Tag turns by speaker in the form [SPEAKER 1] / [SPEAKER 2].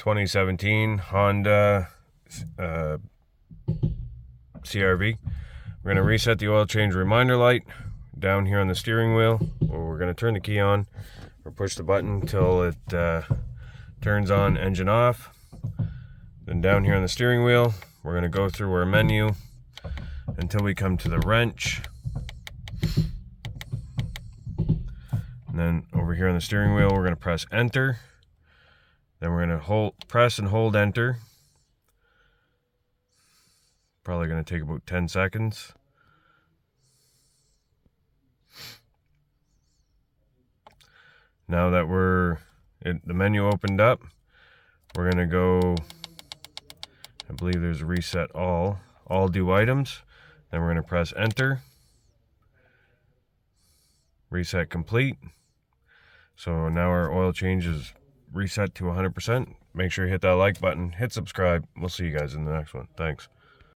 [SPEAKER 1] 2017 Honda CRV. We're going to reset the oil change reminder light down here on the steering wheel, or we're going to turn the key on or push the button until it turns on, engine off. Then down here on the steering wheel, we're going to go through our menu until we come to the wrench. And then over here on the steering wheel, we're going to press enter. Then we're going to press and hold enter. Probably going to take about 10 seconds. Now that the menu opened up, we're going to go, I believe there's reset all do items. Then we're going to press enter. Reset complete. So now our oil change is reset to 100%. Make sure you hit that like button, hit subscribe. We'll see you guys in the next one. Thanks.